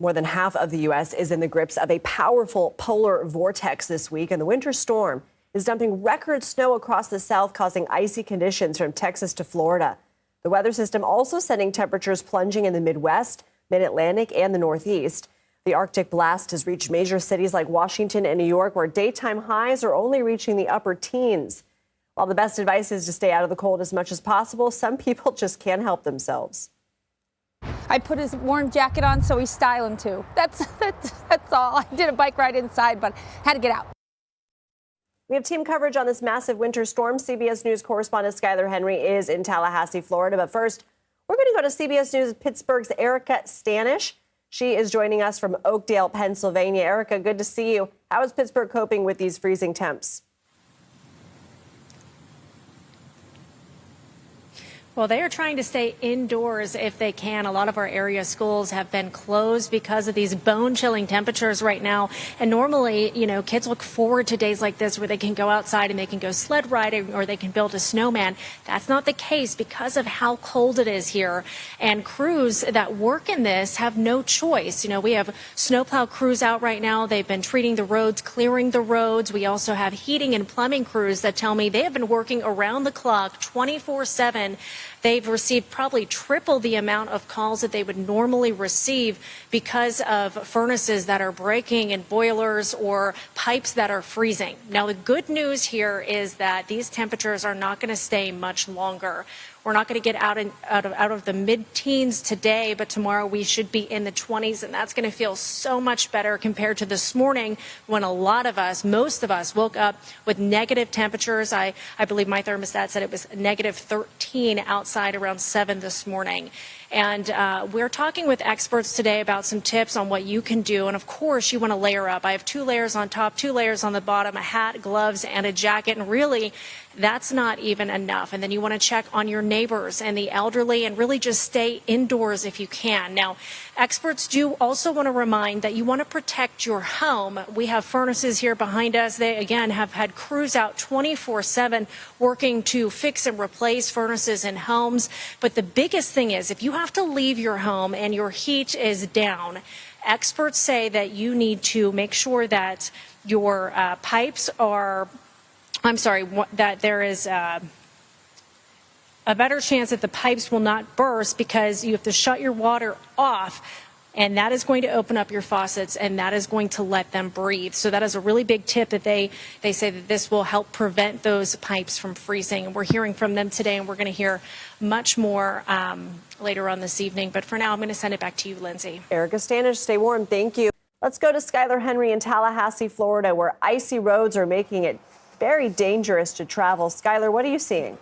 More than half of the U.S. is in the grips of a powerful polar vortex this week, and the winter storm is dumping record snow across the south, causing icy conditions from Texas to Florida. The weather system also sending temperatures plunging in the Midwest, Mid-Atlantic, and the Northeast. The Arctic blast has reached major cities like Washington and New York, where daytime highs are only reaching the upper teens. While the best advice is to stay out of the cold as much as possible, some people just can't help themselves. I put his warm jacket on so he's styling too. That's all. I did a bike ride inside, but had to get out. We have team coverage on this massive winter storm. CBS News correspondent Skyler Henry is in Tallahassee, Florida. But first, we're going to go to CBS News Pittsburgh's Erika Stanish. She is joining us from Oakdale, Pennsylvania. Erika, good to see you. How is Pittsburgh coping with these freezing temps? Well, they are trying to stay indoors if they can. A lot of our area schools have been closed because of these bone-chilling temperatures right now. And normally, kids look forward to days like this where they can go outside and they can go sled riding or they can build a snowman. That's not the case because of how cold it is here. And crews that work in this have no choice. We have snowplow crews out right now. They've been treating the roads, clearing the roads. We also have heating and plumbing crews that tell me they have been working around the clock 24/7. They've received probably triple the amount of calls that they would normally receive because of furnaces that are breaking and boilers or pipes that are freezing. Now, the good news here is that these temperatures are not going to stay much longer. We're not going to get out of the mid-teens today, but tomorrow we should be in the 20s, and that's going to feel so much better compared to this morning when a lot of us, most of us, woke up with negative temperatures. I believe my thermostat said it was negative 13 outside around 7 this morning. And we're talking with experts today about some tips on what you can do. And of course, you want to layer up. I have 2 layers on top, 2 layers on the bottom, a hat, gloves, and a jacket. And really, that's not even enough. And then you want to check on your neighbors and the elderly and really just stay indoors if you can. Now, experts do also want to remind that you want to protect your home. We have furnaces here behind us. They, again, have had crews out 24/7 working to fix and replace furnaces in homes. But the biggest thing is if you have to leave your home and your heat is down, experts say that you need to make sure that your pipes are, that there is a better chance that the pipes will not burst because you have to shut your water off. And that is going to open up your faucets, and that is going to let them breathe. So that is a really big tip that they say that this will help prevent those pipes from freezing. And we're hearing from them today, and we're going to hear much more later on this evening. But for now, I'm going to send it back to you, Lindsay. Erika Stanish, stay warm. Thank you. Let's go to Skyler Henry in Tallahassee, Florida, where icy roads are making it very dangerous to travel. Skyler, what are you seeing?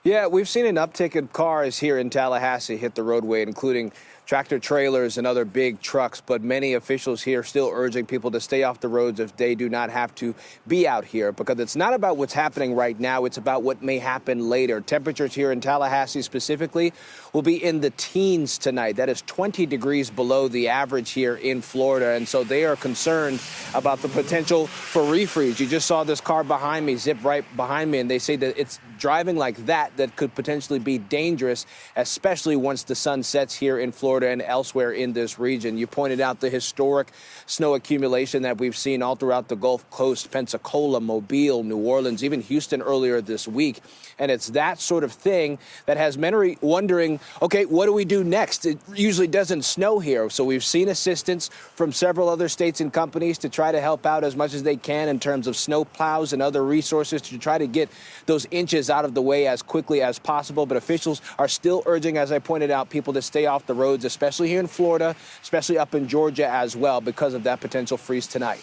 Yeah, we've seen an uptick in cars here in Tallahassee hit the roadway, including tractor trailers and other big trucks. But many officials here still urging people to stay off the roads if they do not have to be out here, because it's not about what's happening right now. It's about what may happen later. Temperatures here in Tallahassee specifically will be in the teens tonight. That is 20 degrees below the average here in Florida. And so they are concerned about the potential for refreeze. You just saw this car behind me, zip right behind me, and they say that it's driving like that could potentially be dangerous, especially once the sun sets here in Florida and elsewhere in this region. You pointed out the historic snow accumulation that we've seen all throughout the Gulf Coast, Pensacola, Mobile, New Orleans, even Houston earlier this week. And it's that sort of thing that has many wondering, okay, what do we do next? It usually doesn't snow here. So we've seen assistance from several other states and companies to try to help out as much as they can in terms of snow plows and other resources to try to get those inches out of the way as quickly as possible. But officials are still urging, as I pointed out, people to stay off the roads, especially here in Florida, especially up in Georgia as well, because of that potential freeze tonight.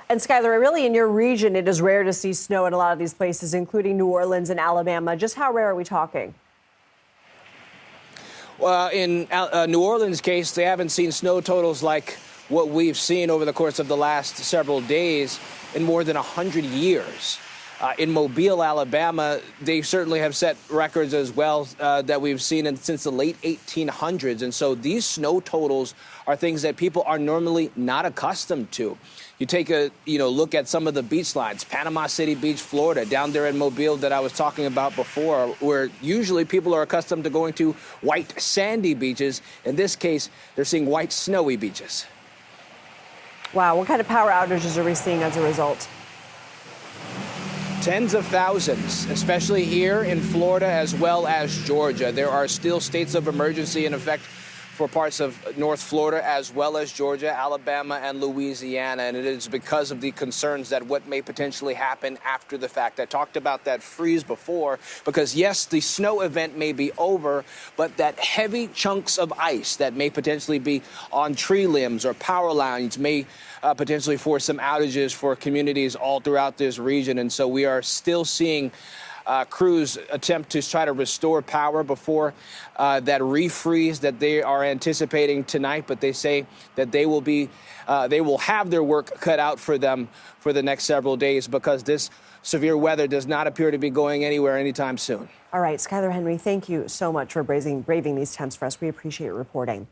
And Skyler, really in your region, it is rare to see snow in a lot of these places, including New Orleans and Alabama. Just how rare are we talking? Well, in New Orleans' case, they haven't seen snow totals like what we've seen over the course of the last several days in more than 100 years. In Mobile, Alabama, they certainly have set records as well that we've seen since the late 1800s. And so these snow totals are things that people are normally not accustomed to. You take a look at some of the beach lines, Panama City Beach, Florida, down there in Mobile that I was talking about before, where usually people are accustomed to going to white sandy beaches. In this case, they're seeing white snowy beaches. Wow, what kind of power outages are we seeing as a result? Tens of thousands, especially here in Florida as well as Georgia. There are still states of emergency in effect for parts of North Florida as well as Georgia, Alabama, and Louisiana. And it is because of the concerns that what may potentially happen after the fact. I talked about that freeze before because, yes, the snow event may be over, but that heavy chunks of ice that may potentially be on tree limbs or power lines may potentially force some outages for communities all throughout this region. And so we are still seeing crews attempt to try to restore power before that refreeze that they are anticipating tonight. But they say that they will have their work cut out for them for the next several days because this severe weather does not appear to be going anywhere anytime soon. All right, Skyler Henry, thank you so much for braving these temps for us. We appreciate your reporting.